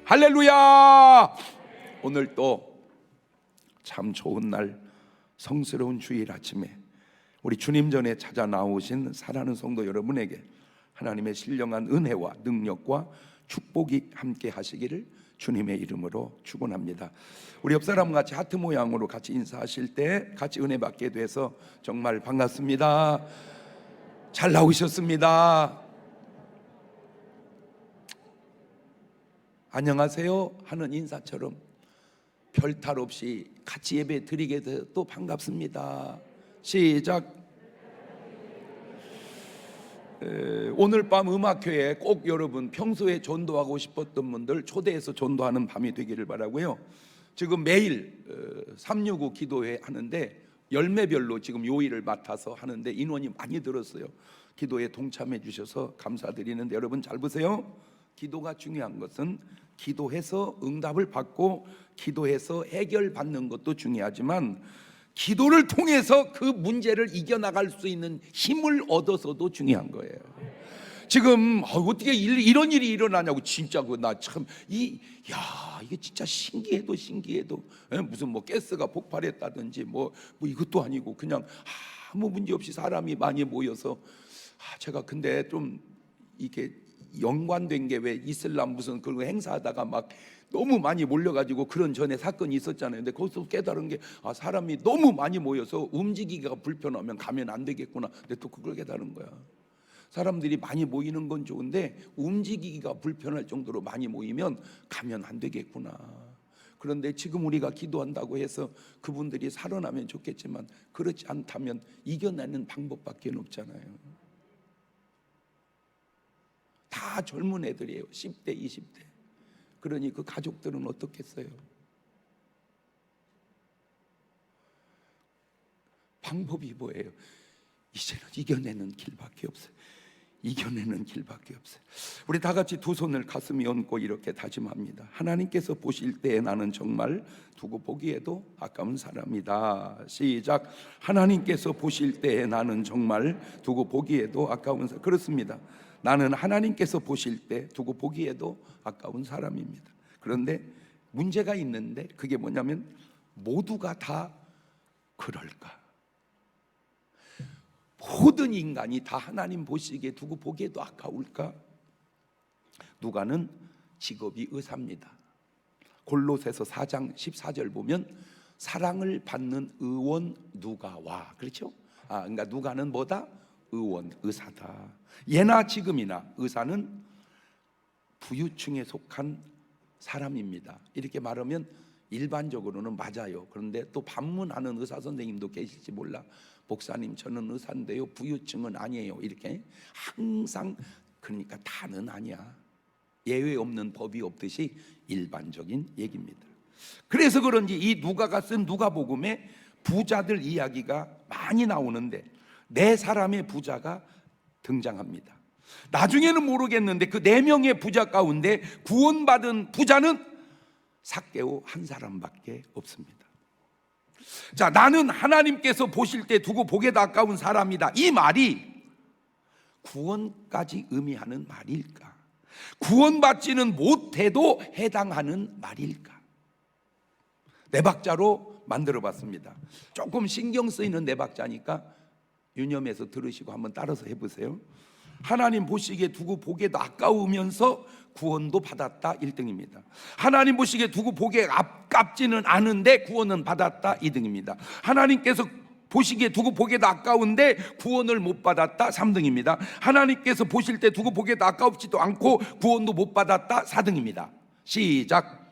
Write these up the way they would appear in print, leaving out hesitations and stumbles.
할렐루야. 오늘 또 참 좋은 날, 성스러운 주일 아침에 우리 주님 전에 찾아 나오신 사랑하는 성도 여러분에게 하나님의 신령한 은혜와 능력과 축복이 함께 하시기를 주님의 이름으로 축원합니다. 우리 옆 사람 같이 하트 모양으로 같이 인사하실 때 같이 은혜 받게 돼서 정말 반갑습니다. 잘 나오셨습니다. 안녕하세요 하는 인사처럼 별탈 없이 같이 예배 드리게 돼서 또 반갑습니다. 시작. 오늘 밤 음악회에 꼭 여러분 평소에 전도하고 싶었던 분들 초대해서 전도하는 밤이 되기를 바라고요. 지금 매일 365 기도회 하는데 열매별로 지금 요일을 맡아서 하는데 인원이 많이 들었어요. 기도에 동참해 주셔서 감사드리는데 여러분 잘 보세요. 기도가 중요한 것은 기도해서 응답을 받고 기도해서 해결받는 것도 중요하지만 기도를 통해서 그 문제를 이겨나갈 수 있는 힘을 얻어서도 중요한 거예요. 지금 어떻게 이런 일이 일어나냐고 진짜 나 참 이게 진짜 신기해도 무슨 뭐 가스가 폭발했다든지 뭐 이것도 아니고 그냥 아무 문제 없이 사람이 많이 모여서 제가 근데 좀 이게 연관된 게 왜 이슬람 무슨 그런 행사하다가 막 너무 많이 몰려가지고 그런 전에 사건이 있었잖아요. 근데 거기서 깨달은 게 사람이 너무 많이 모여서 움직이기가 불편하면 가면 안 되겠구나. 근데 또 그걸 깨달은 거야. 사람들이 많이 모이는 건 좋은데 움직이기가 불편할 정도로 많이 모이면 가면 안 되겠구나. 그런데 지금 우리가 기도한다고 해서 그분들이 살아나면 좋겠지만 그렇지 않다면 이겨내는 방법밖에 없잖아요. 다 젊은 애들이에요. 10대 20대. 그러니 그 가족들은 어떻겠어요? 방법이 뭐예요? 이제는 이겨내는 길밖에 없어요. 이겨내는 길밖에 없어요. 우리 다 같이 두 손을 가슴에 얹고 이렇게 다짐합니다. 하나님께서 보실 때에 나는 정말 두고 보기에도 아까운 사람이다. 시작. 하나님께서 보실 때에 나는 정말 두고 보기에도 아까운 사람. 그렇습니다. 나는 하나님께서 보실 때 두고 보기에도 아까운 사람입니다. 그런데 문제가 있는데 그게 뭐냐면 모두가 다 그럴까? 모든 인간이 다 하나님 보시기에 두고 보기에도 아까울까? 누가는 직업이 의사입니다. 골로새서 4장 14절 보면 사랑을 받는 의원 누가와, 그렇죠? 그러니까 누가는 뭐다? 의원, 의사다. 예나 지금이나 의사는 부유층에 속한 사람입니다. 이렇게 말하면 일반적으로는 맞아요. 그런데 또 반문하는 의사 선생님도 계실지 몰라. 목사님 저는 의사인데요 부유층은 아니에요. 이렇게 항상 그러니까 다는 아니야. 예외 없는 법이 없듯이 일반적인 얘기입니다. 그래서 그런지 이 누가가 쓴 누가복음에 부자들 이야기가 많이 나오는데 네 사람의 부자가 등장합니다. 나중에는 모르겠는데 그 네 명의 부자 가운데 구원받은 부자는 삭개오 한 사람밖에 없습니다. 자, 나는 하나님께서 보실 때 두고 보기에도 아까운 사람이다. 이 말이 구원까지 의미하는 말일까? 구원받지는 못해도 해당하는 말일까? 네 박자로 만들어 봤습니다. 조금 신경 쓰이는 네 박자니까 유념해서 들으시고 한번 따라서 해보세요. 하나님 보시기에 두고 보기에도 아까우면서 구원도 받았다 1등입니다. 하나님 보시기에 두고 보기에 아깝지는 않은데 구원은 받았다 2등입니다. 하나님께서 보시기에 두고 보기에도 아까운데 구원을 못 받았다 3등입니다. 하나님께서 보실 때 두고 보기에도 아깝지도 않고 구원도 못 받았다 4등입니다. 시작.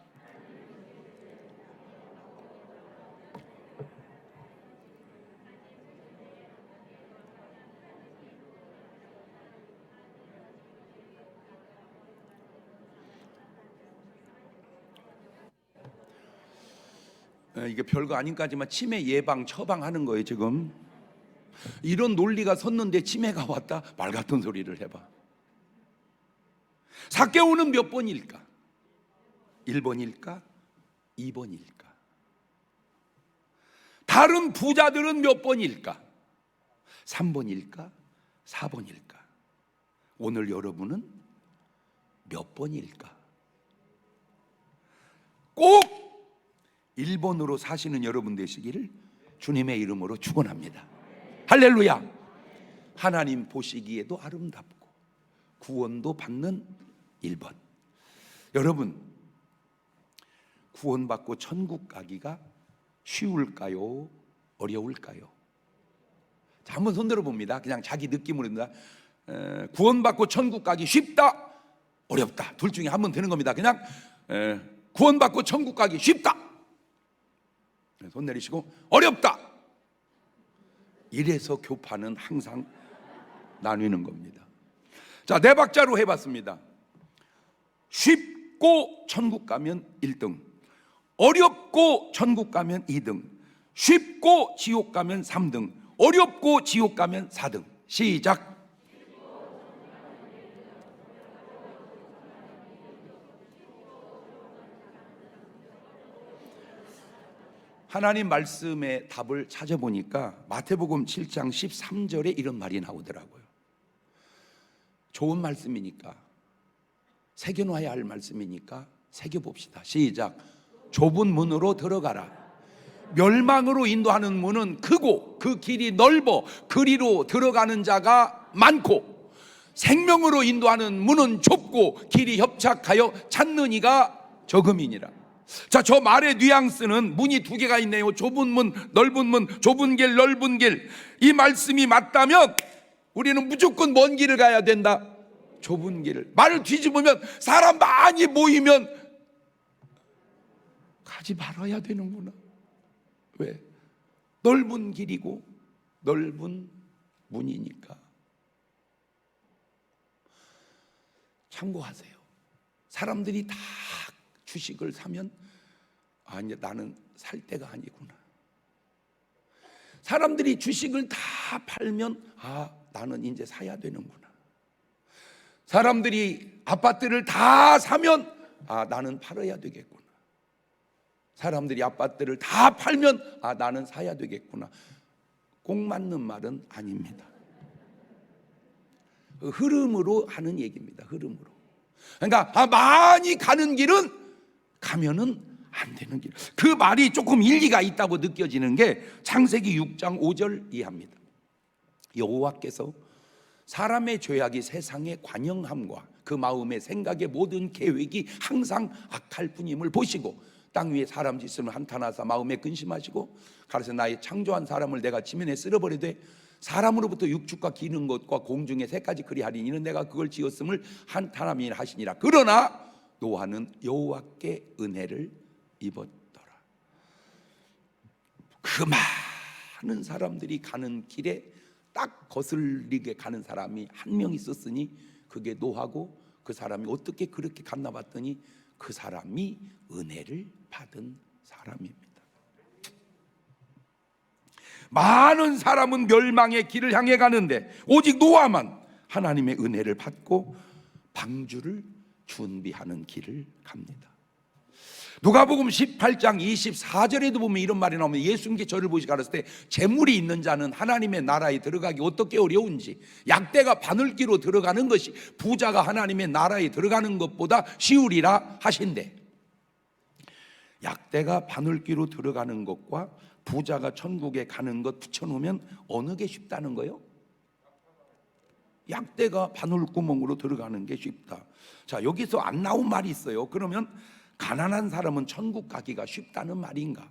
이게 별거 아닌까지만 치매 예방 처방하는 거예요. 지금 이런 논리가 섰는데 치매가 왔다? 말 같은 소리를 해봐. 삭개오는 몇 번일까? 1번일까? 2번일까? 다른 부자들은 몇 번일까? 3번일까? 4번일까? 오늘 여러분은 몇 번일까? 1번으로 사시는 여러분 되시기를 주님의 이름으로 축원합니다. 할렐루야. 하나님 보시기에도 아름답고 구원도 받는 1번. 여러분, 구원받고 천국 가기가 쉬울까요? 어려울까요? 자, 한번 손들어 봅니다. 그냥 자기 느낌으로입니다. 구원받고 천국 가기 쉽다, 어렵다. 둘 중에 한 번 되는 겁니다. 그냥 구원받고 천국 가기 쉽다. 손 내리시고 어렵다. 이래서 교파는 항상 나뉘는 겁니다. 자, 네 박자로 해봤습니다. 쉽고 천국 가면 1등, 어렵고 천국 가면 2등, 쉽고 지옥 가면 3등, 어렵고 지옥 가면 4등. 시작. 하나님 말씀의 답을 찾아보니까 마태복음 7장 13절에 이런 말이 나오더라고요. 좋은 말씀이니까, 새겨놔야 할 말씀이니까 새겨봅시다. 시작. 좁은 문으로 들어가라. 멸망으로 인도하는 문은 크고 그 길이 넓어 그리로 들어가는 자가 많고, 생명으로 인도하는 문은 좁고 길이 협착하여 찾는 이가 적음이니라. 자, 저 말의 뉘앙스는 문이 두 개가 있네요. 좁은 문, 넓은 문, 좁은 길, 넓은 길. 이 말씀이 맞다면 우리는 무조건 먼 길을 가야 된다. 좁은 길을. 말을 뒤집으면 사람 많이 모이면 가지 말아야 되는구나. 왜? 넓은 길이고 넓은 문이니까. 참고하세요. 사람들이 다 주식을 사면 이제 나는 살 때가 아니구나. 사람들이 주식을 다 팔면 나는 이제 사야 되는구나. 사람들이 아파트를 다 사면 나는 팔아야 되겠구나. 사람들이 아파트를 다 팔면 나는 사야 되겠구나. 꼭 맞는 말은 아닙니다. 흐름으로 하는 얘기입니다. 흐름으로. 그러니까 많이 가는 길은 가면은 안 되는 길. 그 말이 조금 일리가 있다고 느껴지는 게 창세기 6장 5절 이하입니다. 여호와께서 사람의 죄악이 세상의 관영함과 그 마음의 생각의 모든 계획이 항상 악할 뿐임을 보시고 땅 위에 사람 짓으면 한탄하사 마음에 근심하시고 가로세 나의 창조한 사람을 내가 지면에 쓸어버리되 사람으로부터 육축과 기는 것과 공중의 새까지 그리하리니 이는 내가 그걸 지었음을 한탄함이라 하시니라. 그러나 노아는 여호와께 은혜를 입었더라. 그 많은 사람들이 가는 길에 딱 거슬리게 가는 사람이 한 명 있었으니 그게 노아고, 그 사람이 어떻게 그렇게 갔나 봤더니 그 사람이 은혜를 받은 사람입니다. 많은 사람은 멸망의 길을 향해 가는데 오직 노아만 하나님의 은혜를 받고 방주를 준비하는 길을 갑니다. 누가복음 18장 24절에도 보면 이런 말이 나오면 예수님께 저를 보시고 가르칠 때 재물이 있는 자는 하나님의 나라에 들어가기 어떻게 어려운지, 약대가 바늘기로 들어가는 것이 부자가 하나님의 나라에 들어가는 것보다 쉬우리라 하신대. 약대가 바늘기로 들어가는 것과 부자가 천국에 가는 것 붙여놓으면 어느 게 쉽다는 거예요? 약대가 바늘구멍으로 들어가는 게 쉽다. 자, 여기서 안 나온 말이 있어요. 그러면 가난한 사람은 천국 가기가 쉽다는 말인가?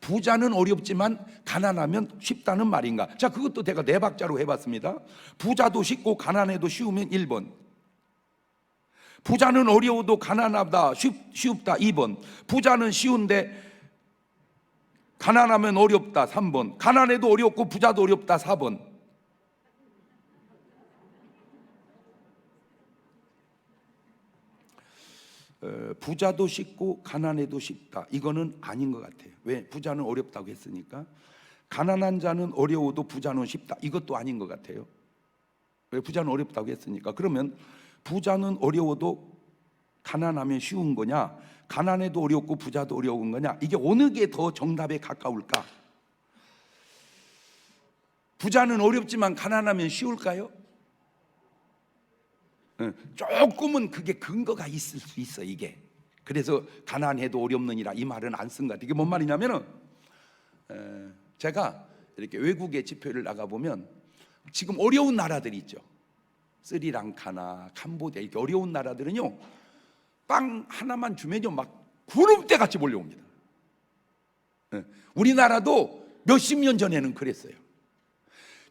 부자는 어렵지만 가난하면 쉽다는 말인가? 자, 그것도 제가 네 박자로 해봤습니다. 부자도 쉽고 가난해도 쉬우면 1번, 부자는 어려워도 가난하다 쉽다 2번, 부자는 쉬운데 가난하면 어렵다 3번, 가난해도 어렵고 부자도 어렵다 4번. 부자도 쉽고 가난해도 쉽다, 이거는 아닌 것 같아요. 왜? 부자는 어렵다고 했으니까. 가난한 자는 어려워도 부자는 쉽다, 이것도 아닌 것 같아요. 왜? 부자는 어렵다고 했으니까. 그러면 부자는 어려워도 가난하면 쉬운 거냐, 가난해도 어렵고 부자도 어려운 거냐, 이게 어느 게 더 정답에 가까울까? 부자는 어렵지만 가난하면 쉬울까요? 조금은 그게 근거가 있을 수 있어. 이게 그래서 가난해도 어렵느니라 이 말은 안 쓴 것 같아요. 이게 뭔 말이냐면은 제가 이렇게 외국에 집회를 나가보면 지금 어려운 나라들이 있죠. 스리랑카나 캄보디아 이렇게 어려운 나라들은요, 빵 하나만 주면요 막 구름대 같이 몰려옵니다. 우리나라도 몇십 년 전에는 그랬어요.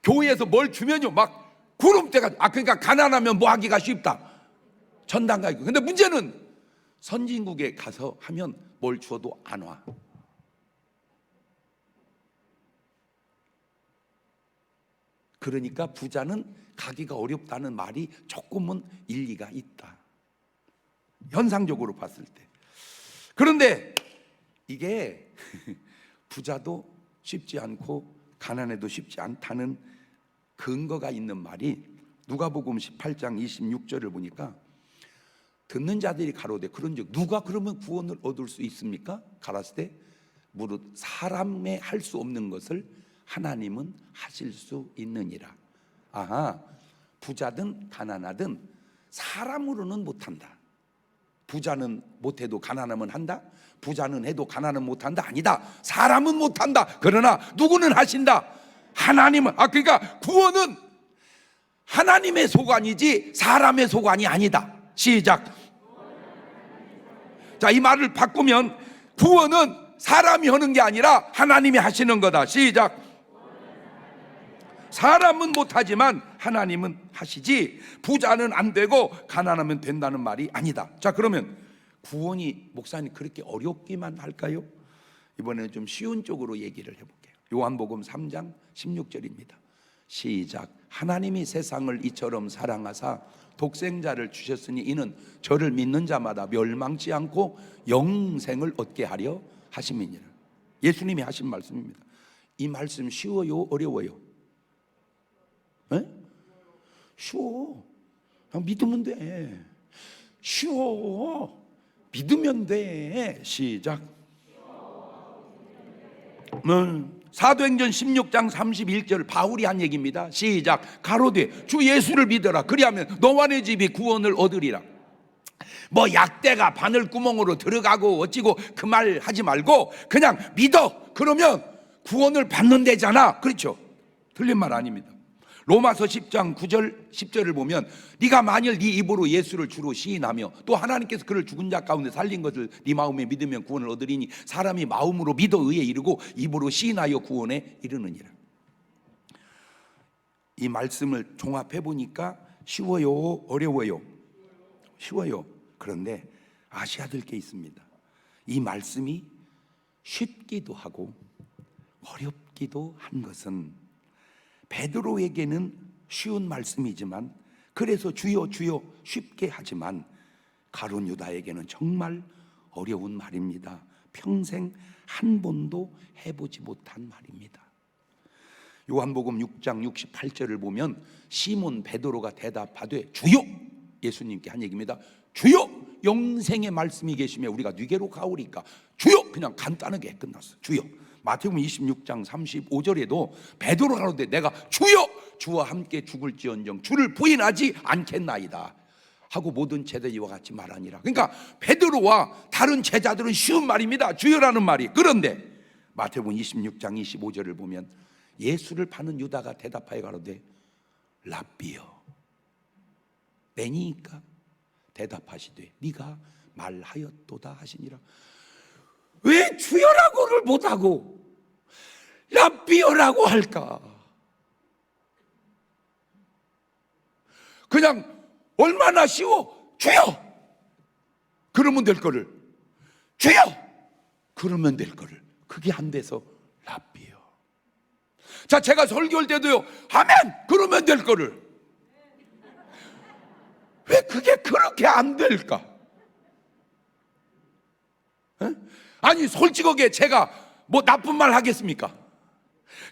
교회에서 뭘 주면요 막 구름대가, 그러니까 가난하면 뭐 하기가 쉽다, 전당 가고. 근데 문제는 선진국에 가서 하면 뭘 주어도 안 와. 그러니까 부자는 가기가 어렵다는 말이 조금은 일리가 있다, 현상적으로 봤을 때. 그런데 이게 부자도 쉽지 않고 가난해도 쉽지 않다는 근거가 있는 말이 누가복음 18장 26절을 보니까 듣는 자들이 가로되 그런즉 누가 그러면 구원을 얻을 수 있습니까? 가라사대 때 무릇 사람의 할 수 없는 것을 하나님은 하실 수 있느니라. 아하, 부자든 가난하든 사람으로는 못한다. 부자는 못해도 가난하면 한다? 부자는 해도 가난은 못한다? 아니다. 사람은 못한다. 그러나 누구는 하신다? 하나님은. 그러니까 구원은 하나님의 소관이지 사람의 소관이 아니다. 시작. 자, 이 말을 바꾸면 구원은 사람이 하는 게 아니라 하나님이 하시는 거다. 시작. 사람은 못하지만 하나님은 하시지 부자는 안 되고 가난하면 된다는 말이 아니다. 자, 그러면 구원이 목사님 그렇게 어렵기만 할까요? 이번에는 좀 쉬운 쪽으로 얘기를 해볼게요. 요한복음 3장 16절입니다. 시작. 하나님이 세상을 이처럼 사랑하사 독생자를 주셨으니 이는 저를 믿는 자마다 멸망치 않고 영생을 얻게 하려 하심이니라. 예수님이 하신 말씀입니다. 이 말씀 쉬워요? 어려워요? 에? 쉬워. 그냥 믿으면 돼. 쉬워. 믿으면 돼. 시작. 사도행전 16장 31절 바울이 한 얘기입니다. 시작. 가로되 주 예수를 믿어라. 그리하면 너와 내 집이 구원을 얻으리라. 뭐 약대가 바늘구멍으로 들어가고 어찌고 그 말 하지 말고 그냥 믿어. 그러면 구원을 받는 데잖아. 그렇죠? 틀린 말 아닙니다. 로마서 10장 9절 10절을 보면 네가 만일 네 입으로 예수를 주로 시인하며 또 하나님께서 그를 죽은 자 가운데 살린 것을 네 마음에 믿으면 구원을 얻으리니 사람이 마음으로 믿어 의에 이르고 입으로 시인하여 구원에 이르느니라. 이 말씀을 종합해 보니까 쉬워요? 어려워요? 쉬워요. 그런데 아셔야 될 게 있습니다. 이 말씀이 쉽기도 하고 어렵기도 한 것은 베드로에게는 쉬운 말씀이지만 그래서 주여 주여 쉽게 하지만 가룟 유다에게는 정말 어려운 말입니다. 평생 한 번도 해보지 못한 말입니다. 요한복음 6장 68절을 보면 시몬 베드로가 대답하되 주여, 예수님께 한 얘기입니다. 주여, 영생의 말씀이 계시며 우리가 네게로 가오리까. 주여, 그냥 간단하게 끝났어요. 주여. 마태복음 26장 35절에도 베드로가 가로되 내가 주여 주와 함께 죽을지언정 주를 부인하지 않겠나이다 하고 모든 제자들과 같이 말하니라. 그러니까 베드로와 다른 제자들은 쉬운 말입니다. 주여라는 말이. 그런데 마태복음 26장 25절을 보면 예수를 파는 유다가 대답하여 가로되 랍비여 내니까 대답하시되 네가 말하였도다 하시니라. 왜 주여라고를 못하고 랍비여라고 할까? 그냥 얼마나 쉬워. 주여 그러면 될 거를 주여 그러면 될 거를 그게 안 돼서 랍비여. 자, 제가 설교할 때도요 아멘 그러면 될 거를 왜 그게 그렇게 안 될까? 에? 아니 솔직하게 제가 뭐 나쁜 말 하겠습니까?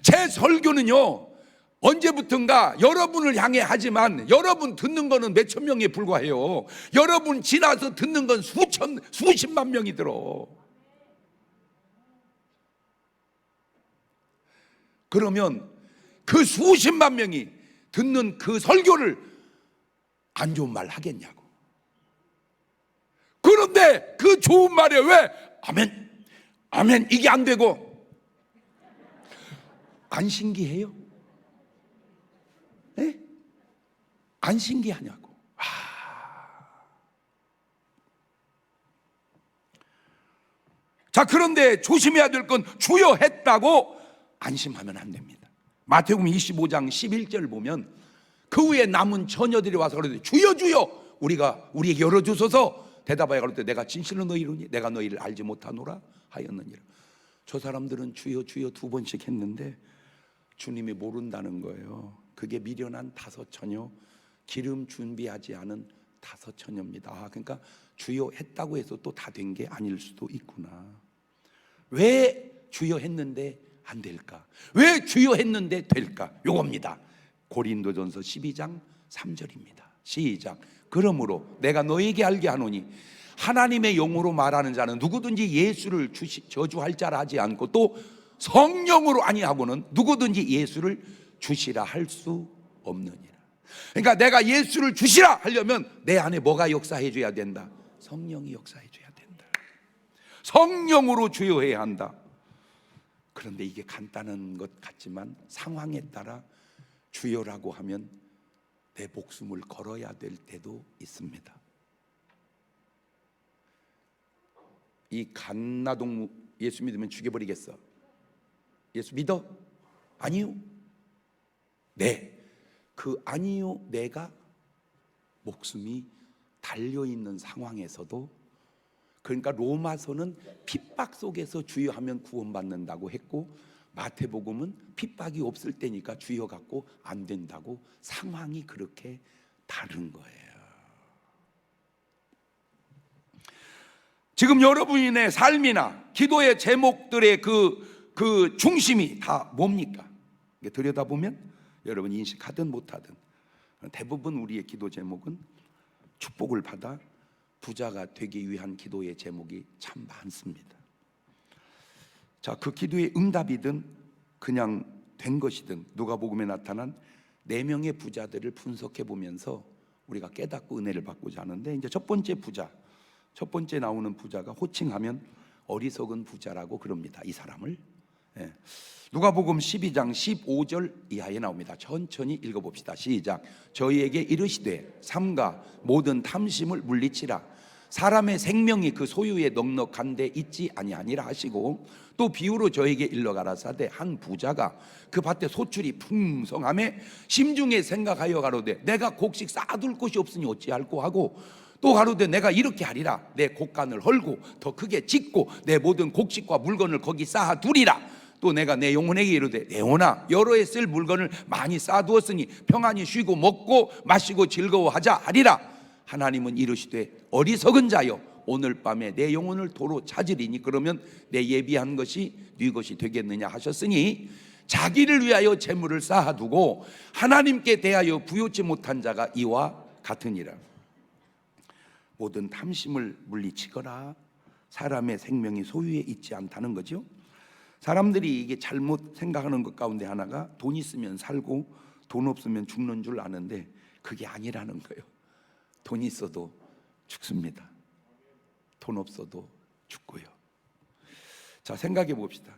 제 설교는요 언제부턴가 여러분을 향해 하지만 여러분 듣는 거는 몇천 명에 불과해요. 여러분 지나서 듣는 건 수십만 명이 들어. 그러면 그 수십만 명이 듣는 그 설교를 안 좋은 말 하겠냐고. 그런데 그 좋은 말에 왜 아멘, 아멘 이게 안 되고 안 신기해요? 네? 안 신기하냐고. 자, 그런데 조심해야 될 건 주여 했다고 안심하면 안 됩니다. 마태복음 25장 11절 보면 그 후에 남은 처녀들이 와서 그러더니 주여 주여 우리에게 열어주소서. 대답하여 가로되 내가 진실로 너희로니 내가 너희를 알지 못하노라 하였느니라. 저 사람들은 주여 주여 2번씩 했는데 주님이 모른다는 거예요. 그게 미련한 5처녀, 기름 준비하지 않은 5처녀입니다. 그러니까 주여 했다고 해서 또 다 된 게 아닐 수도 있구나. 왜 주여 했는데 안 될까? 왜 주여 했는데 될까? 요겁니다. 고린도전서 12장 3절입니다. 시작. 그러므로 내가 너에게 알게 하노니 하나님의 영으로 말하는 자는 누구든지 예수를 저주할 자라 하지 않고 또 성령으로 아니하고는 누구든지 예수를 주시라 할 수 없느니라. 그러니까 내가 예수를 주시라 하려면 내 안에 뭐가 역사해 줘야 된다? 성령이 역사해 줘야 된다. 성령으로 주여해야 한다. 그런데 이게 간단한 것 같지만 상황에 따라 주여라고 하면 내 목숨을 걸어야 될 때도 있습니다. 이 갓나동 예수 믿으면 죽여버리겠어? 예수 믿어? 아니요. 네. 그 아니요 내가 목숨이 달려있는 상황에서도, 그러니까 로마서는 핍박 속에서 주여하면 구원받는다고 했고 마태복음은 핍박이 없을 때니까 주여 갖고 안 된다고, 상황이 그렇게 다른 거예요. 지금 여러분의 삶이나 기도의 제목들의 그 중심이 다 뭡니까? 들여다보면 여러분 인식하든 못하든 대부분 우리의 기도 제목은 축복을 받아 부자가 되기 위한 기도의 제목이 참 많습니다. 자, 그 기도의 응답이든 그냥 된 것이든 누가복음에 나타난 4명의 부자들을 분석해 보면서 우리가 깨닫고 은혜를 받고자 하는데, 이제 첫 번째 나오는 부자가 호칭하면 어리석은 부자라고 그럽니다. 이 사람을. 누가복음 12장 15절 이하에 나옵니다. 천천히 읽어봅시다. 시작. 저희에게 이르시되 삼가 모든 탐심을 물리치라. 사람의 생명이 그 소유에 넉넉한 데 있지 아니하니라 하시고, 또 비유로 저에게 일러 가라사대 한 부자가 그 밭에 소출이 풍성함에 심중에 생각하여 가로되 내가 곡식 쌓아둘 곳이 없으니 어찌할꼬 하고, 또 가로되 내가 이렇게 하리라. 내 곡간을 헐고 더 크게 짓고 내 모든 곡식과 물건을 거기 쌓아두리라. 또 내가 내 영혼에게 이르되 내 영혼아 여러 해 쓸 물건을 많이 쌓아두었으니 평안히 쉬고 먹고 마시고 즐거워하자 하리라. 하나님은 이르시되 어리석은 자여 오늘 밤에 내 영혼을 도로 찾으리니 그러면 내 예비한 것이 네 것이 되겠느냐 하셨으니, 자기를 위하여 재물을 쌓아두고 하나님께 대하여 부요치 못한 자가 이와 같으니라. 모든 탐심을 물리치거라. 사람의 생명이 소유에 있지 않다는 거죠. 사람들이 이게 잘못 생각하는 것 가운데 하나가 돈 있으면 살고 돈 없으면 죽는 줄 아는데 그게 아니라는 거예요. 돈 있어도 죽습니다. 돈 없어도 죽고요. 자, 생각해 봅시다.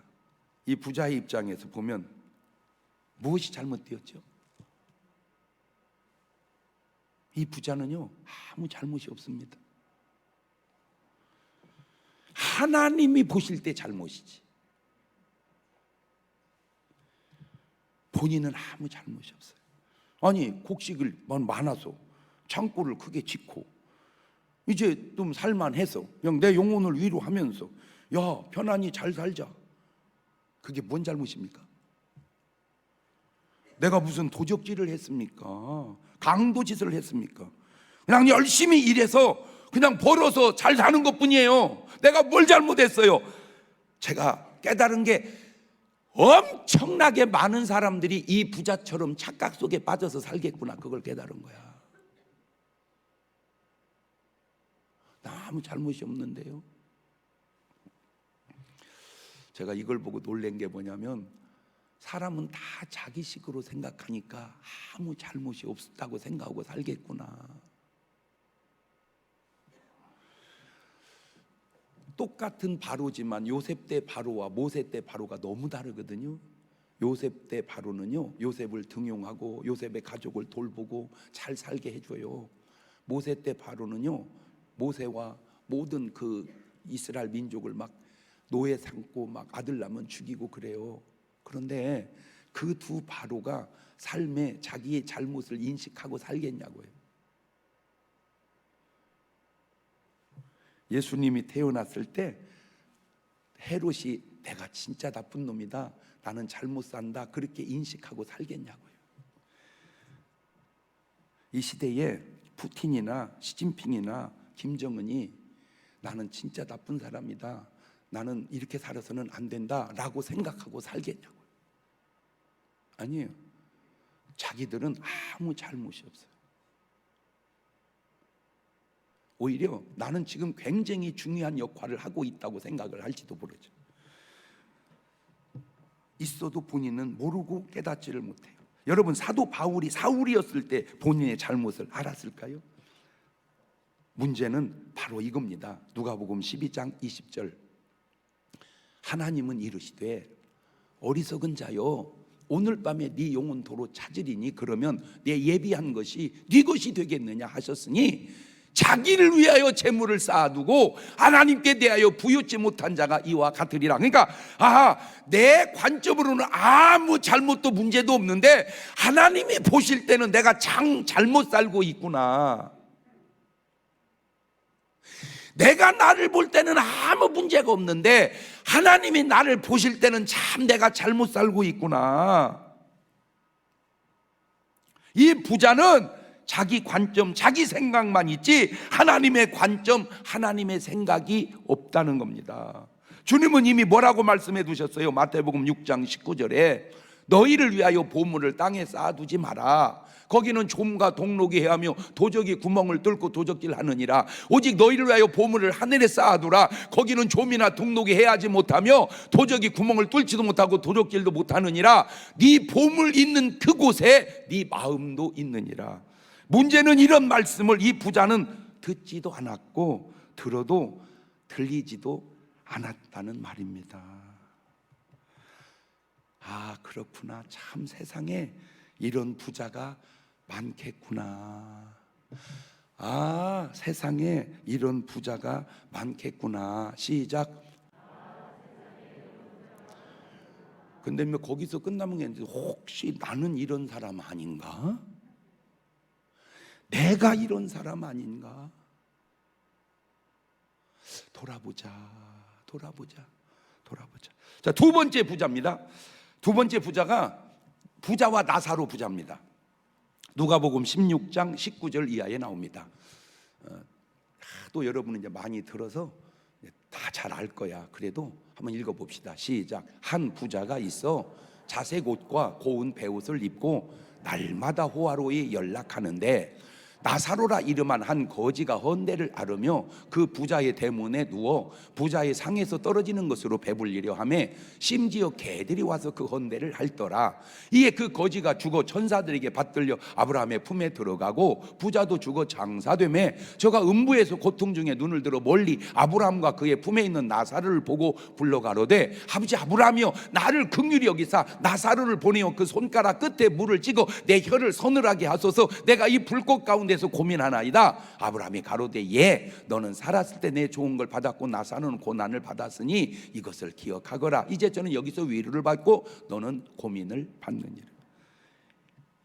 이 부자의 입장에서 보면 무엇이 잘못되었죠? 이 부자는요 아무 잘못이 없습니다. 하나님이 보실 때 잘못이지 본인은 아무 잘못이 없어요. 아니 곡식을 많아서 창고를 크게 짓고 이제 좀 살만해서 그냥 내 영혼을 위로하면서 야 편안히 잘 살자. 그게 뭔 잘못입니까? 내가 무슨 도적질을 했습니까? 강도짓을 했습니까? 그냥 열심히 일해서 그냥 벌어서 잘 사는 것뿐이에요. 내가 뭘 잘못했어요? 제가 깨달은 게 엄청나게 많은 사람들이 이 부자처럼 착각 속에 빠져서 살겠구나, 그걸 깨달은 거야. 나 아무 잘못이 없는데요. 제가 이걸 보고 놀란 게 뭐냐면, 사람은 다 자기식으로 생각하니까 아무 잘못이 없다고 생각하고 살겠구나. 똑같은 바로지만 요셉 때 바로와 모세 때 바로가 너무 다르거든요. 요셉 때 바로는요, 요셉을 등용하고 요셉의 가족을 돌보고 잘 살게 해줘요. 모세 때 바로는요, 모세와 모든 그 이스라엘 민족을 막 노예 삼고 막 아들 낳으면 죽이고 그래요. 그런데 그 두 바로가 삶에 자기의 잘못을 인식하고 살겠냐고요. 예수님이 태어났을 때 헤롯이 내가 진짜 나쁜 놈이다, 나는 잘못 산다, 그렇게 인식하고 살겠냐고요. 이 시대에 푸틴이나 시진핑이나 김정은이 나는 진짜 나쁜 사람이다, 나는 이렇게 살아서는 안 된다 라고 생각하고 살겠냐고요. 아니에요. 자기들은 아무 잘못이 없어요. 오히려 나는 지금 굉장히 중요한 역할을 하고 있다고 생각을 할지도 모르죠. 있어도 본인은 모르고 깨닫지를 못해요. 여러분, 사도 바울이 사울이었을 때 본인의 잘못을 알았을까요? 문제는 바로 이겁니다. 누가복음 12장 20절. 하나님은 이르시되 어리석은 자여, 오늘 밤에 네 영혼 도로 찾으리니 그러면 내 예비한 것이 네 것이 되겠느냐 하셨으니, 자기를 위하여 재물을 쌓아두고 하나님께 대하여 부여치 못한 자가 이와 같으리라. 그러니까 내 관점으로는 아무 잘못도 문제도 없는데 하나님이 보실 때는 내가 잘못 살고 있구나. 내가 나를 볼 때는 아무 문제가 없는데 하나님이 나를 보실 때는 참 내가 잘못 살고 있구나. 이 부자는 자기 관점, 자기 생각만 있지 하나님의 관점, 하나님의 생각이 없다는 겁니다. 주님은 이미 뭐라고 말씀해 두셨어요? 마태복음 6장 19절에 너희를 위하여 보물을 땅에 쌓아두지 마라. 거기는 좀과 동록이 해하며 도적이 구멍을 뚫고 도적질 하느니라. 오직 너희를 위하여 보물을 하늘에 쌓아두라. 거기는 좀이나 동록이 해하지 못하며 도적이 구멍을 뚫지도 못하고 도적질도 못하느니라. 네 보물 있는 그곳에 네 마음도 있느니라. 문제는 이런 말씀을 이 부자는 듣지도 않았고 들어도 들리지도 않았다는 말입니다. 그렇구나. 참 세상에 이런 부자가 많겠구나. 세상에 이런 부자가 많겠구나. 시작. 근데 뭐 거기서 끝나면 게 아니라 혹시 나는 이런 사람 아닌가? 내가 이런 사람 아닌가? 돌아보자. 자, 두 번째 부자입니다. 두 번째 부자가 부자와 나사로 부자입니다. 누가복음 16장 19절 이하에 나옵니다. 또 여러분은 이제 많이 들어서 다 잘 알 거야. 그래도 한번 읽어봅시다. 시작. 한 부자가 있어 자색 옷과 고운 베옷을 입고 날마다 호화로이 연락하는데 나사로라 이름한 한 거지가 헌대를 앓으며 그 부자의 대문에 누워 부자의 상에서 떨어지는 것으로 배불리려 하며 심지어 개들이 와서 그 헌대를 핥더라. 이에 그 거지가 죽어 천사들에게 받들려 아브라함의 품에 들어가고 부자도 죽어 장사되매 저가 음부에서 고통 중에 눈을 들어 멀리 아브라함과 그의 품에 있는 나사로를 보고 불러가로되 아버지 아브라함이여, 나를 긍휼히 여기사 나사로를 보내어 그 손가락 끝에 물을 찍어 내 혀를 서늘하게 하소서. 내가 이 불꽃 가운데 에서 고민하나이다. 아브라함이 가로되 예, 너는 살았을 때 내 좋은 걸 받았고 나사로는 고난을 받았으니 이것을 기억하거라. 이제 저는 여기서 위로를 받고 너는 고민을 받느니라.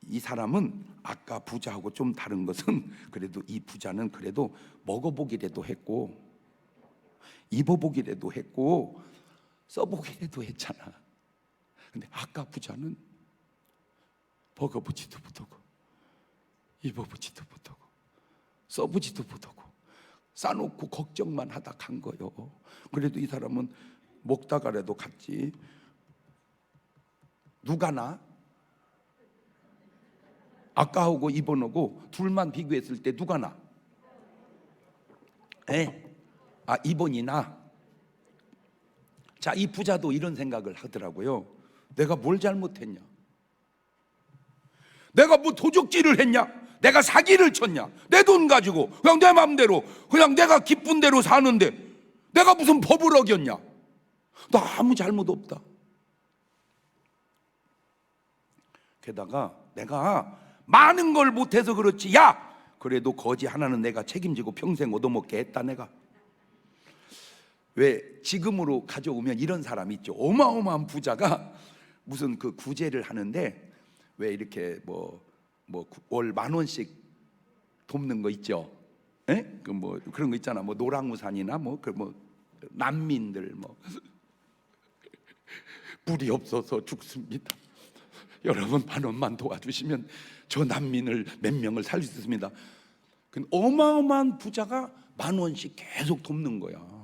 이 사람은 아까 부자하고 좀 다른 것은 그래도 이 부자는 그래도 먹어보기라도 했고 입어보기라도 했고 써보기라도 했잖아. 근데 아까 부자는 먹어보지도 못하고 입어보지도 못하고 써보지도 못하고 싸놓고 걱정만 하다 간 거요. 그래도 이 사람은 먹다가라도 갔지. 누가 나? 아까하고 이번하고 둘만 비교했을 때 누가 나? 이번이 나. 자, 이 부자도 이런 생각을 하더라고요. 내가 뭘 잘못했냐? 내가 뭐 도적질을 했냐? 내가 사기를 쳤냐? 내 돈 가지고 그냥 내 마음대로 그냥 내가 기쁜 대로 사는데 내가 무슨 법을 어겼냐? 나 아무 잘못 없다. 게다가 내가 많은 걸 못해서 그렇지, 야! 그래도 거지 하나는 내가 책임지고 평생 얻어먹게 했다. 내가 왜 지금으로 가져오면 이런 사람 있죠. 어마어마한 부자가 무슨 그 구제를 하는데 왜 이렇게 월 10,000원씩 돕는 거 있죠. 그 그런 거 있잖아. 노랑우산이나 난민들 물이 없어서 죽습니다. 여러분 10,000원만 도와주시면 저 난민을 몇 명을 살릴 수 있습니다. 그 어마어마한 부자가 10,000원씩 계속 돕는 거야.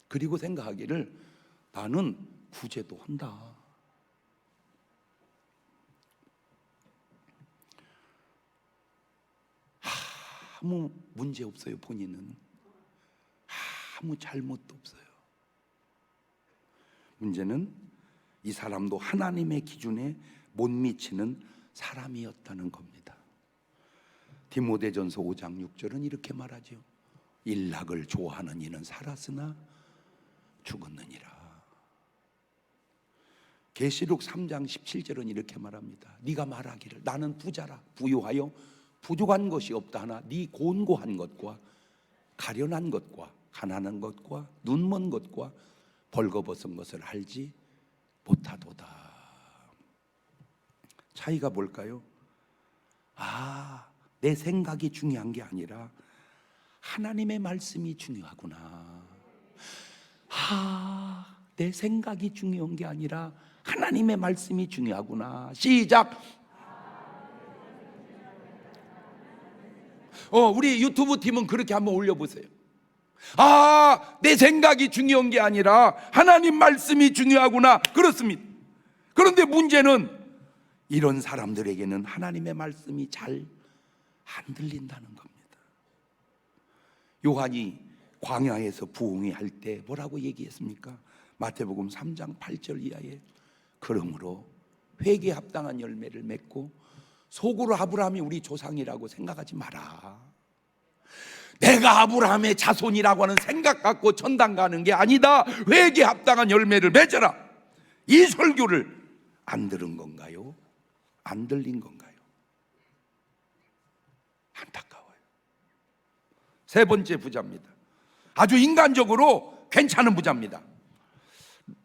그리고 생각하기를 나는 구제도 한다. 아무 문제 없어요. 본인은 아무 잘못도 없어요. 문제는 이 사람도 하나님의 기준에 못 미치는 사람이었다는 겁니다. 디모데전서 5장 6절은 이렇게 말하죠. 일락을 좋아하는 이는 살았으나 죽었느니라. 계시록 3장 17절은 이렇게 말합니다. 네가 말하기를 나는 부자라 부유하여 부족한 것이 없다 하나 네 곤고한 것과 가련한 것과 가난한 것과 눈먼 것과 벌거벗은 것을 알지 못하도다. 차이가 뭘까요? 내 생각이 중요한 게 아니라 하나님의 말씀이 중요하구나. 내 생각이 중요한 게 아니라 하나님의 말씀이 중요하구나. 시작. 우리 유튜브 팀은 그렇게 한번 올려보세요. 내 생각이 중요한 게 아니라 하나님 말씀이 중요하구나. 그렇습니다. 그런데 문제는 이런 사람들에게는 하나님의 말씀이 잘 안 들린다는 겁니다. 요한이 광야에서 부흥회 할 때 뭐라고 얘기했습니까? 마태복음 3장 8절 이하에 그러므로 회개에 합당한 열매를 맺고 속으로 아브라함이 우리 조상이라고 생각하지 마라. 내가 아브라함의 자손이라고 하는 생각 갖고 전당 가는 게 아니다. 회개에 합당한 열매를 맺어라. 이 설교를 안 들은 건가요? 안 들린 건가요? 안타까워요. 세 번째 부자입니다. 아주 인간적으로 괜찮은 부자입니다.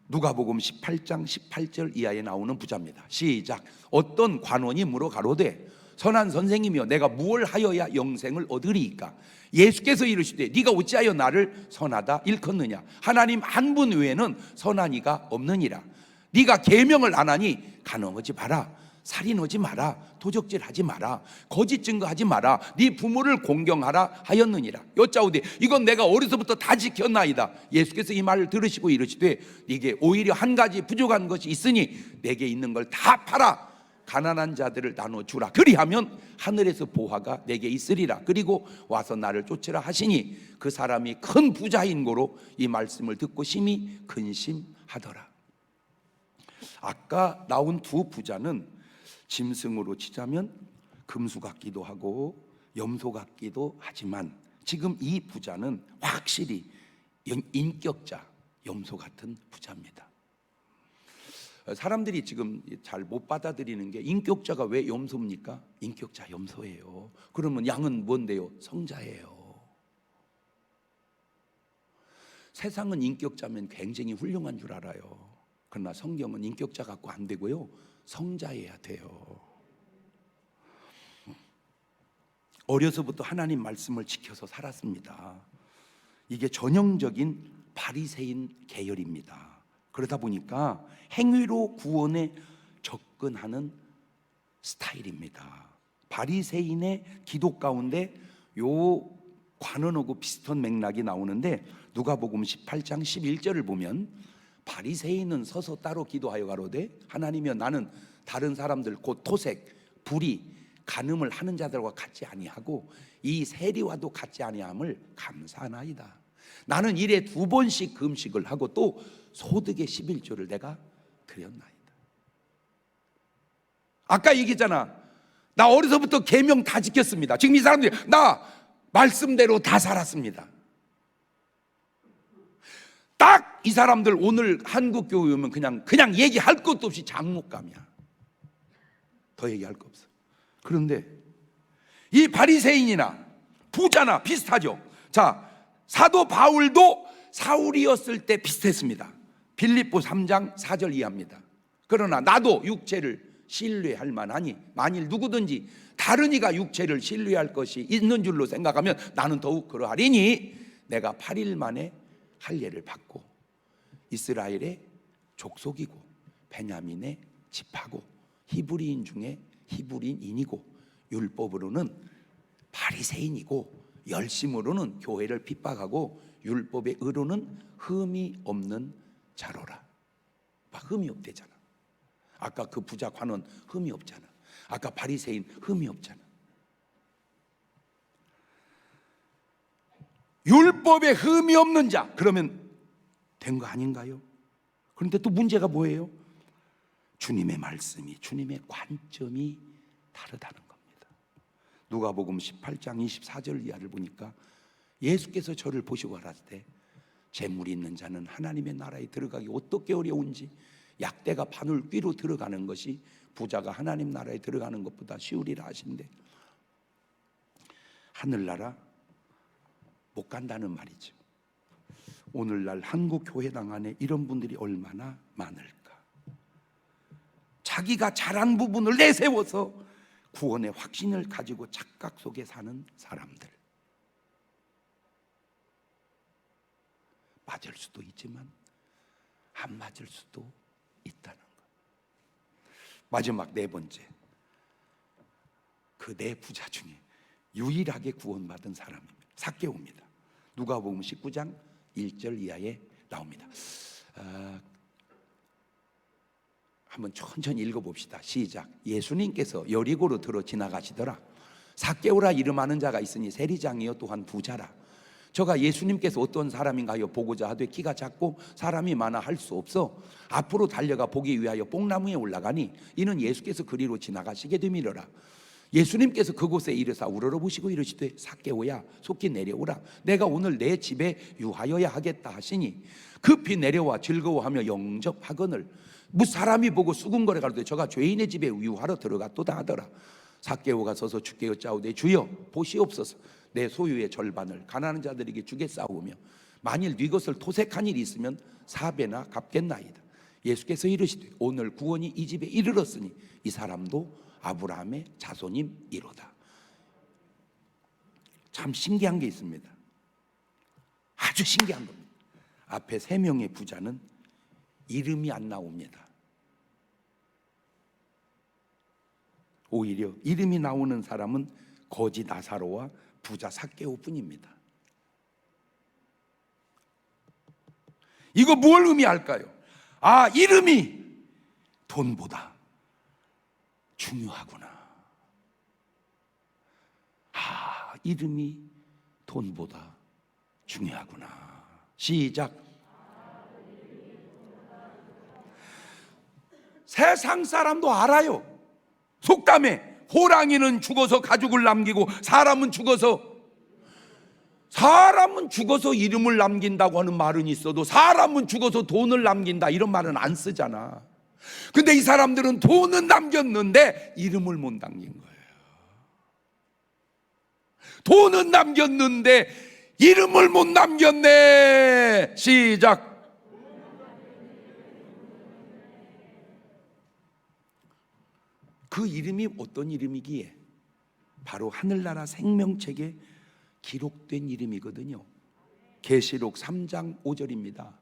누가복음 18장 18절 이하에 나오는 부자입니다. 시작. 어떤 관원이 물어 가로되 선한 선생님이여 내가 무엇을 하여야 영생을 얻으리이까? 예수께서 이르시되 네가 어찌하여 나를 선하다 일컫느냐? 하나님 한 분 외에는 선한 이가 없느니라. 네가 계명을 안 하니 간음하지 마라, 살인하지 마라, 도적질하지 마라, 거짓 증거하지 마라, 네 부모를 공경하라 하였느니라. 여짜오되 이건 내가 어려서부터 다 지켰나이다. 예수께서 이 말을 들으시고 이르시되 네게 오히려 한 가지 부족한 것이 있으니 내게 있는 걸 다 팔아 가난한 자들을 나눠주라. 그리하면 하늘에서 보화가 내게 있으리라. 그리고 와서 나를 쫓으라 하시니 그 사람이 큰 부자인 고로 이 말씀을 듣고 심히 근심하더라. 아까 나온 두 부자는 짐승으로 치자면 금수 같기도 하고 염소 같기도 하지만 지금 이 부자는 확실히 인격자, 염소 같은 부자입니다. 사람들이 지금 잘 못 받아들이는 게 인격자가 왜 염소입니까? 인격자 염소예요. 그러면 양은 뭔데요? 성자예요. 세상은 인격자면 굉장히 훌륭한 줄 알아요. 그러나 성경은 인격자 갖고 안 되고요, 성자여야 돼요. 어려서부터 하나님 말씀을 지켜서 살았습니다. 이게 전형적인 바리새인 계열입니다. 그러다 보니까 행위로 구원에 접근하는 스타일입니다. 바리새인의 기도 가운데 요 관원하고 비슷한 맥락이 나오는데 누가복음 18장 11절을 보면 바리새인은 서서 따로 기도하여 가로되 하나님이여 나는 다른 사람들 곧 토색, 불의, 간음을 하는 자들과 같지 아니하고 이 세리와도 같지 아니함을 감사하나이다. 나는 일에 2번씩 금식을 하고 또 소득의 11조를 내가 드렸나이다. 아까 얘기했잖아. 나 어려서부터 계명 다 지켰습니다. 지금 이 사람들이 나 말씀대로 다 살았습니다. 딱 이 사람들 오늘 한국 교회 오면 그냥 얘기할 것도 없이 장목감이야. 더 얘기할 거 없어. 그런데 이 바리새인이나 부자나 비슷하죠. 자, 사도 바울도 사울이었을 때 비슷했습니다. 빌립보 3장 4절 이하입니다. 그러나 나도 육체를 신뢰할 만하니 만일 누구든지 다른 이가 육체를 신뢰할 것이 있는 줄로 생각하면 나는 더욱 그러하리니 내가 8일 만에 할례를 받고 이스라엘의 족속이고 베냐민의 지파고 히브리인 중에 히브리인이고 율법으로는 바리새인이고 열심으로는 교회를 핍박하고 율법의 의로는 흠이 없는 자로라. 흠이 없대잖아. 아까 그 부자 관원 흠이 없잖아. 아까 바리새인 흠이 없잖아. 율법에 흠이 없는 자, 그러면 된 거 아닌가요? 그런데 또 문제가 뭐예요? 주님의 말씀이, 주님의 관점이 다르다는 겁니다. 누가복음 18장 24절 이하를 보니까 예수께서 저를 보시고 가라사대 재물이 있는 자는 하나님의 나라에 들어가기 어떻게 어려운지 약대가 바늘 귀로 들어가는 것이 부자가 하나님 나라에 들어가는 것보다 쉬우리라 하신대. 하늘나라 못 간다는 말이죠. 오늘날 한국 교회당 안에 이런 분들이 얼마나 많을까. 자기가 잘한 부분을 내세워서 구원의 확신을 가지고 착각 속에 사는 사람들. 맞을 수도 있지만 안 맞을 수도 있다는 것. 마지막 네 번째, 그 네 부자 중에 유일하게 구원받은 사람입니다. 삭개오입니다. 누가복음 19장 1절 이하에 나옵니다. 한번 천천히 읽어봅시다. 시작. 예수님께서 여리고로 들어 지나가시더라. 삭개오라 이름하는 자가 있으니 세리장이요 또한 부자라. 저가 예수님께서 어떤 사람인가요 보고자 하되 키가 작고 사람이 많아 할 수 없어 앞으로 달려가 보기 위하여 뽕나무에 올라가니 이는 예수께서 그리로 지나가시게 됨이러라. 예수님께서 그곳에 이르사 우러러보시고 이르시되 삭개오야 속히 내려오라. 내가 오늘 내 집에 유하여야 하겠다 하시니 급히 내려와 즐거워하며 영접하거늘 사람이 보고 수군거려 가로되 저가 죄인의 집에 유하러 들어갔도다 하더라. 삭개오가 서서 주께 여짜오되 주여 보시옵소서 내 소유의 절반을 가난한 자들에게 주겠사오며 만일 네 것을 토색한 일이 있으면 4배나 갚겠나이다. 예수께서 이르시되 오늘 구원이 이 집에 이르렀으니 이 사람도 아브라함의 자손임 이로다. 참 신기한 게 있습니다. 아주 신기한 겁니다. 앞에 3명의 부자는 이름이 안 나옵니다. 오히려 이름이 나오는 사람은 거지 나사로와 부자 삭개오 뿐입니다. 이거 뭘 의미할까요? 아, 이름이 돈보다 중요하구나. 아, 이름이 돈보다 중요하구나. 시작. 세상 사람도 알아요. 속담에 호랑이는 죽어서 가죽을 남기고 사람은 죽어서 이름을 남긴다고 하는 말은 있어도 사람은 죽어서 돈을 남긴다 이런 말은 안 쓰잖아. 근데 이 사람들은 돈은 남겼는데 이름을 못 남긴 거예요. 돈은 남겼는데 이름을 못 남겼네. 시작. 그 이름이 어떤 이름이기에? 바로 하늘나라 생명책에 기록된 이름이거든요. 계시록 3장 5절입니다.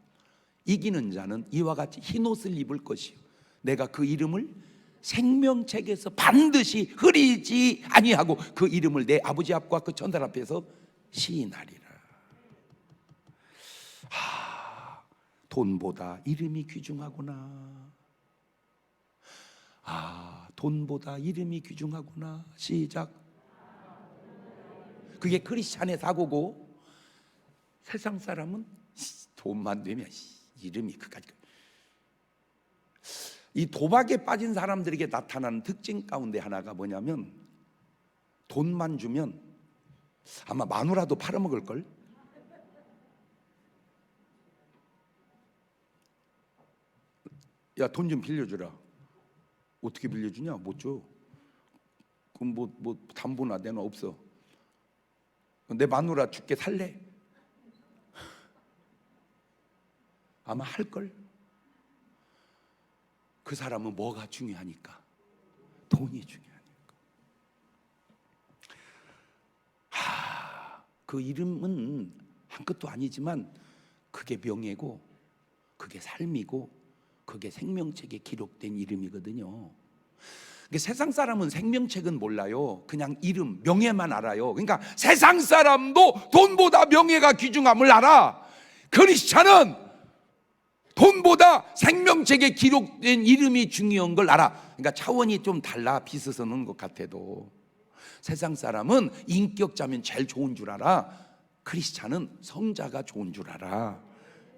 이기는 자는 이와 같이 흰옷을 입을 것이요 내가 그 이름을 생명책에서 반드시 흐리지 아니하고 그 이름을 내 아버지 앞과 그 천사 앞에서 시인하리라. 돈보다 이름이 귀중하구나. 돈보다 이름이 귀중하구나. 시작. 그게 크리스찬의 사고고 세상 사람은 돈만 되면 이름이 그까지. 이 도박에 빠진 사람들에게 나타나는 특징 가운데 하나가 뭐냐면 돈만 주면 아마 마누라도 팔아먹을걸? 야, 돈 좀 빌려주라. 어떻게 빌려주냐? 못 줘. 그럼 뭐 담보나 내놔? 없어. 내 마누라 죽게 살래? 아마 할걸? 그 사람은 뭐가 중요하니까? 돈이 중요하니까. 그 이름은 한 것도 아니지만 그게 명예고 그게 삶이고 그게 생명책에 기록된 이름이거든요. 세상 사람은 생명책은 몰라요. 그냥 이름, 명예만 알아요. 그러니까 세상 사람도 돈보다 명예가 귀중함을 알아. 크리스찬은 돈보다 생명책에 기록된 이름이 중요한 걸 알아. 그러니까 차원이 좀 달라, 비슷한 것 같아도. 세상 사람은 인격자면 제일 좋은 줄 알아. 크리스찬은 성자가 좋은 줄 알아.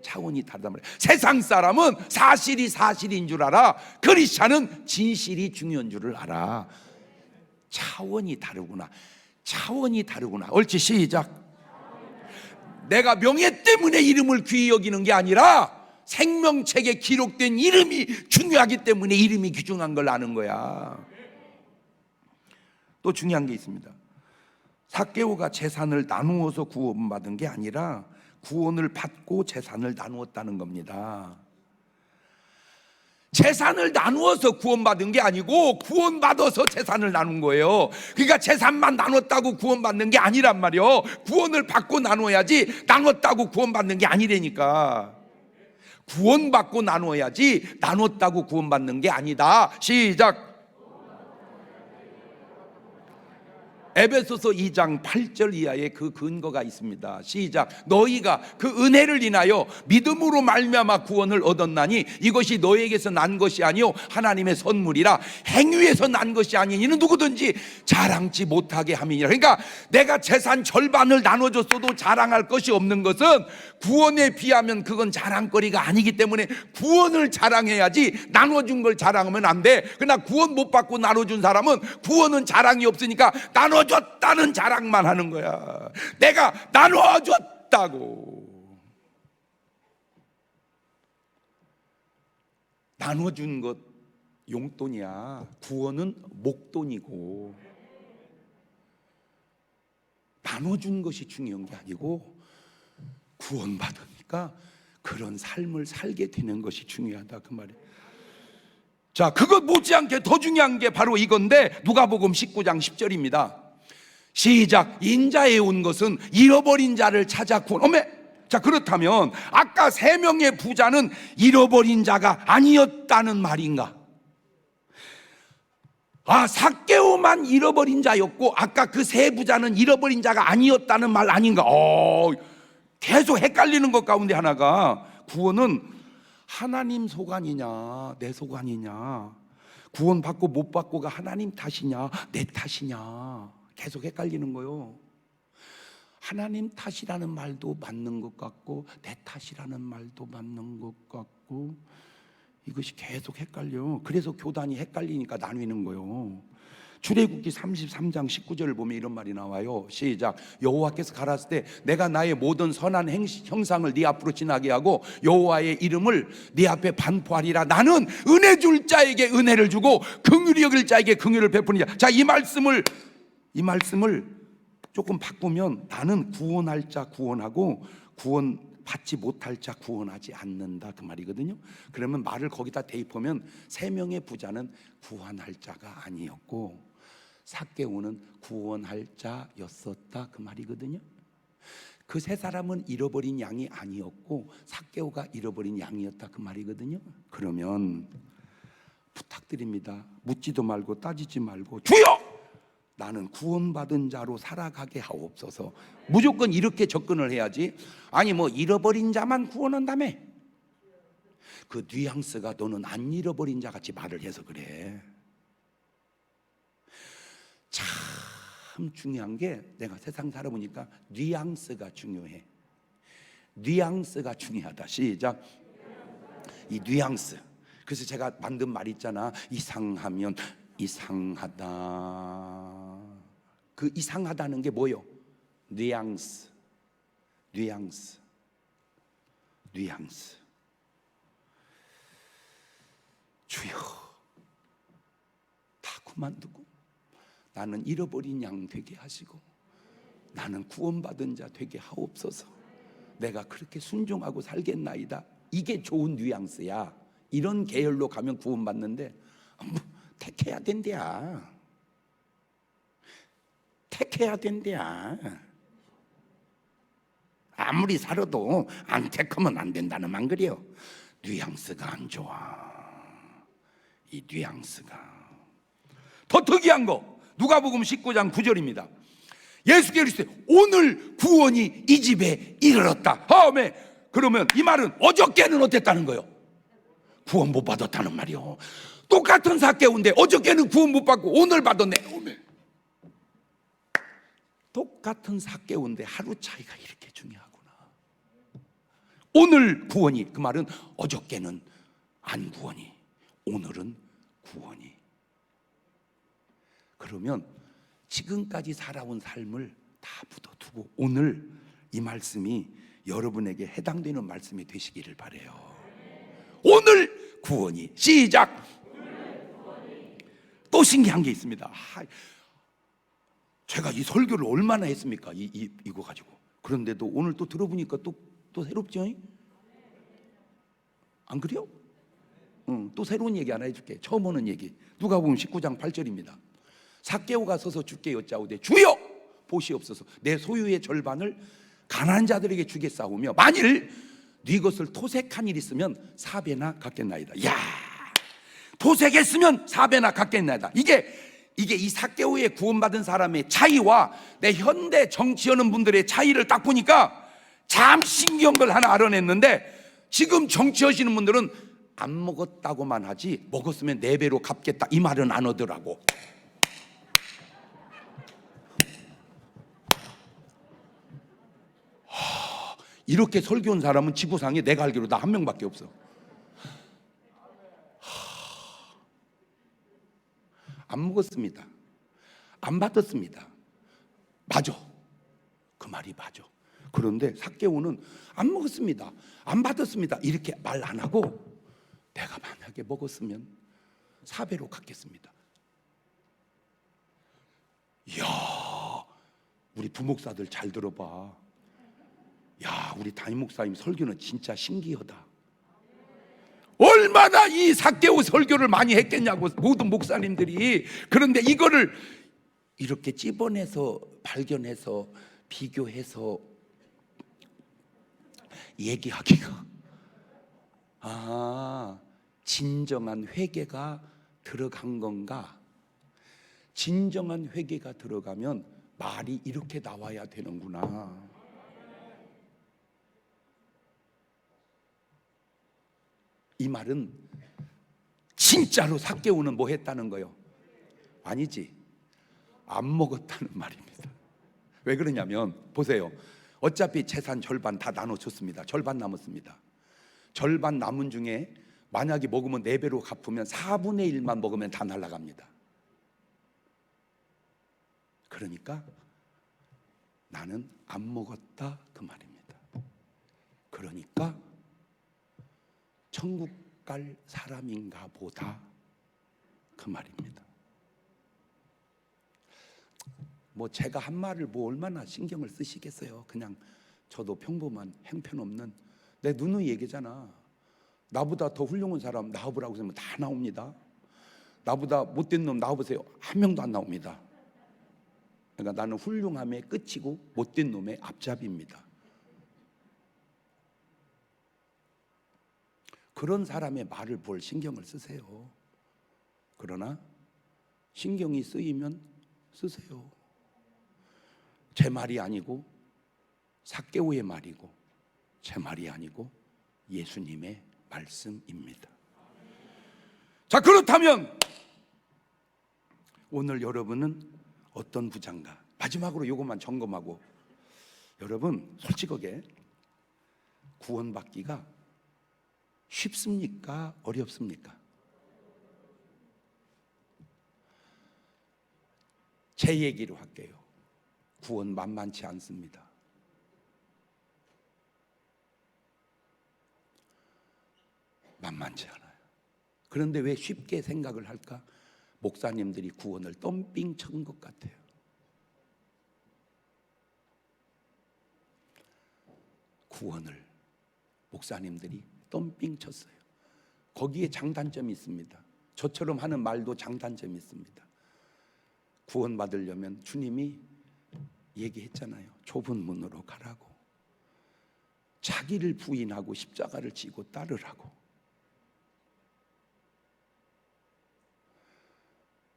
차원이 다르단 말이야. 세상 사람은 사실이 사실인 줄 알아. 크리스찬은 진실이 중요한 줄을 알아. 차원이 다르구나. 차원이 다르구나. 옳지, 시작. 내가 명예 때문에 이름을 귀히 여기는 게 아니라 생명책에 기록된 이름이 중요하기 때문에 이름이 귀중한 걸 아는 거야. 또 중요한 게 있습니다. 삭개오가 재산을 나누어서 구원받은 게 아니라 구원을 받고 재산을 나누었다는 겁니다. 재산을 나누어서 구원받은 게 아니고 구원받아서 재산을 나눈 거예요. 그러니까 재산만 나눴다고 구원받는 게 아니란 말이에요. 구원을 받고 나눠야지 나눴다고 구원받는 게 아니라니까. 구원받고 나눠야지 나눴다고 구원받는 게 아니다. 시작. 에베소서 2장 8절 이하에 그 근거가 있습니다. 시작. 너희가 그 은혜를 인하여 믿음으로 말미암아 구원을 얻었나니 이것이 너희에게서 난 것이 아니요 하나님의 선물이라. 행위에서 난 것이 아닌 이는 누구든지 자랑치 못하게 함이니라. 그러니까 내가 재산 절반을 나눠줬어도 자랑할 것이 없는 것은 구원에 비하면 그건 자랑거리가 아니기 때문에 구원을 자랑해야지 나눠준 걸 자랑하면 안 돼. 그러나 구원 못 받고 나눠준 사람은 구원은 자랑이 없으니까 나눠줬다는 자랑만 하는 거야. 내가 나눠줬다고. 나눠준 것 용돈이야. 구원은 목돈이고. 나눠준 것이 중요한 게 아니고 구원받으니까 그런 삶을 살게 되는 것이 중요하다, 그 말이에요. 자, 그것 못지않게 더 중요한 게 바로 이건데 누가복음 19장 10절입니다. 시작. 인자에 온 것은 잃어버린 자를 찾아 구원. 자, 그렇다면 아까 3명의 부자는 잃어버린 자가 아니었다는 말인가? 삭개오만 잃어버린 자였고 아까 그 3 부자는 잃어버린 자가 아니었다는 말 아닌가? 계속 헷갈리는 것 가운데 하나가 구원은 하나님 소관이냐 내 소관이냐, 구원 받고 못 받고가 하나님 탓이냐 내 탓이냐, 계속 헷갈리는 거요. 하나님 탓이라는 말도 맞는 것 같고 내 탓이라는 말도 맞는 것 같고 이것이 계속 헷갈려. 그래서 교단이 헷갈리니까 나뉘는 거요. 출애굽기 33장 19절을 보면 이런 말이 나와요. 시작. 여호와께서 가라사대 때 내가 나의 모든 선한 형상을 네 앞으로 지나게 하고 여호와의 이름을 네 앞에 반포하리라. 나는 은혜 줄 자에게 은혜를 주고 긍휼히 여길 자에게 긍휼을 베푸니라. 자, 이 말씀을 조금 바꾸면 나는 구원할 자 구원하고 구원 받지 못할 자 구원하지 않는다, 그 말이거든요. 그러면 말을 거기다 대입하면 3명의 부자는 구원할 자가 아니었고 삭개오는 구원할 자였었다, 그 말이거든요. 그 3사람은 잃어버린 양이 아니었고 삭개오가 잃어버린 양이었다, 그 말이거든요. 그러면 부탁드립니다. 묻지도 말고 따지지 말고 주여 나는 구원받은 자로 살아가게 하옵소서. 무조건 이렇게 접근을 해야지. 아니 뭐 잃어버린 자만 구원한다며. 그 뉘앙스가 너는 안 잃어버린 자 같이 말을 해서 그래. 참 중요한 게 내가 세상 살아보니까 뉘앙스가 중요해. 뉘앙스가 중요하다. 시작. 이 뉘앙스. 그래서 제가 만든 말 있잖아. 이상하면 이상하다. 그 이상하다는 게 뭐예요? 뉘앙스, 뉘앙스, 뉘앙스. 주여, 다 그만두고 나는 잃어버린 양 되게 하시고 나는 구원받은 자 되게 하옵소서. 내가 그렇게 순종하고 살겠나이다. 이게 좋은 뉘앙스야. 이런 계열로 가면 구원받는데 택해야 된대야. 택해야 된대야. 아무리 살아도 안 택하면 안 된다는 말 그래요. 뉘앙스가 안 좋아. 이 뉘앙스가. 더 특이한 거 누가복음 19장 9절입니다. 예수께서 오늘 구원이 이 집에 이르렀다. 아멘. 그러면 이 말은 어저께는 어땠다는 거예요? 구원 못 받았다는 말이요. 똑같은 삭개오인데 어저께는 구원 못 받고 오늘 받았네. 아멘. 똑같은 삭개오인데 하루 차이가 이렇게 중요하구나. 오늘 구원이, 그 말은 어저께는 안 구원이, 오늘은 구원이. 그러면 지금까지 살아온 삶을 다 묻어두고 오늘 이 말씀이 여러분에게 해당되는 말씀이 되시기를 바라요. 오늘 구원이 시작. 또 신기한 게 있습니다. 제가 이 설교를 얼마나 했습니까? 이거 가지고. 그런데도 오늘 또 들어보니까 또 새롭죠? 안 그래요? 또 새로운 얘기 하나 해줄게. 처음 오는 얘기. 누가복음 19장 8절입니다. 삭개오가 서서 주께 여짜오되 주여 보시옵소서. 내 소유의 절반을 가난한 자들에게 주겠사오며 만일 네 것을 토색한 일 있으면 4배나 갚겠나이다. 야, 토색했으면 4배나 갚겠나이다. 이게 이 삭개오의 구원받은 사람의 차이와 내 현대 정치하는 분들의 차이를 딱 보니까 참 신기한 걸 하나 알아냈는데, 지금 정치하시는 분들은 안 먹었다고만 하지 먹었으면 4배로 갚겠다 이 말은 안 하더라고. 이렇게 설교한 사람은 지구상에 내가 알기로 나 한 명밖에 없어. 안 먹었습니다. 안 받았습니다. 맞아. 그 말이 맞아. 그런데 삭개오는 안 먹었습니다. 안 받았습니다. 이렇게 말 안 하고 내가 만약에 먹었으면 4배로 갚겠습니다. 이야, 우리 부목사들 잘 들어봐. 야, 우리 담임 목사님 설교는 진짜 신기하다. 얼마나 이 삭개오 설교를 많이 했겠냐고 모든 목사님들이. 그런데 이거를 이렇게 찝어내서 발견해서 비교해서 얘기하기가, 진정한 회개가 들어간 건가? 진정한 회개가 들어가면 말이 이렇게 나와야 되는구나. 이 말은 진짜로 삭개오는 뭐 했다는 거요? 아니지, 안 먹었다는 말입니다. 왜 그러냐면 보세요. 어차피 재산 절반 다 나눠줬습니다. 절반 남았습니다. 절반 남은 중에 만약에 먹으면 4배로 갚으면 4분의 1만 먹으면 다 날아갑니다. 그러니까 나는 안 먹었다 그 말입니다. 그러니까 천국 갈 사람인가 보다 그 말입니다. 뭐 제가 한 말을 뭐 얼마나 신경을 쓰시겠어요. 그냥 저도 평범한 형편없는 내 누누이 얘기잖아. 나보다 더 훌륭한 사람 나와보라고 하면 다 나옵니다. 나보다 못된 놈 나와보세요. 한 명도 안 나옵니다. 그러니까 나는 훌륭함의 끝이고 못된 놈의 앞잡이입니다. 그런 사람의 말을 볼 신경을 쓰세요. 그러나 신경이 쓰이면 쓰세요. 제 말이 아니고 삭개오의 말이고 제 말이 아니고 예수님의 말씀입니다. 자, 그렇다면 오늘 여러분은 어떤 부자인가? 마지막으로 이것만 점검하고, 여러분 솔직하게 구원받기가 쉽습니까? 어렵습니까? 제 얘기로 할게요. 구원 만만치 않습니다. 만만치 않아요. 그런데 왜 쉽게 생각을 할까? 목사님들이 구원을 덤핑 친 것 같아요. 구원을 목사님들이 덤핑 쳤어요. 거기에 장단점이 있습니다. 저처럼 하는 말도 장단점이 있습니다. 구원 받으려면 주님이 얘기했잖아요. 좁은 문으로 가라고. 자기를 부인하고 십자가를 지고 따르라고.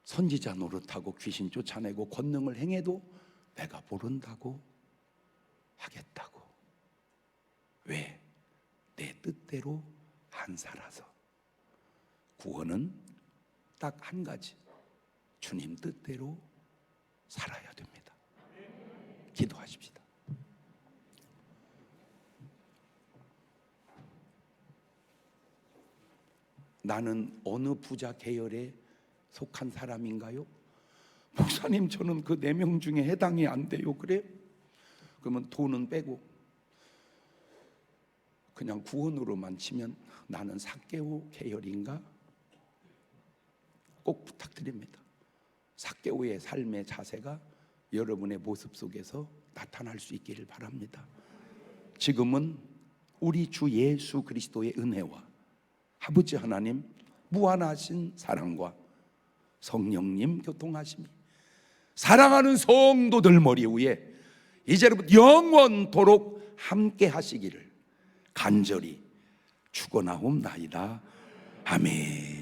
선지자 노릇하고 귀신 쫓아내고 권능을 행해도 내가 모른다고 하겠다고. 왜? 내 뜻대로 안 살아서. 구원은 딱 한 가지, 주님 뜻대로 살아야 됩니다. 기도하십시다. 나는 어느 부자 계열에 속한 사람인가요? 목사님, 저는 그 4명 중에 해당이 안 돼요. 그래요? 그러면 돈은 빼고 그냥 구원으로만 치면 나는 삭개오 계열인가? 꼭 부탁드립니다. 삭개오의 삶의 자세가 여러분의 모습 속에서 나타날 수 있기를 바랍니다. 지금은 우리 주 예수 그리스도의 은혜와 아버지 하나님 무한하신 사랑과 성령님 교통하심이 사랑하는 성도들 머리 위에 이제부터 영원토록 함께 하시기를 간절히 축원하옵나이다. 아멘.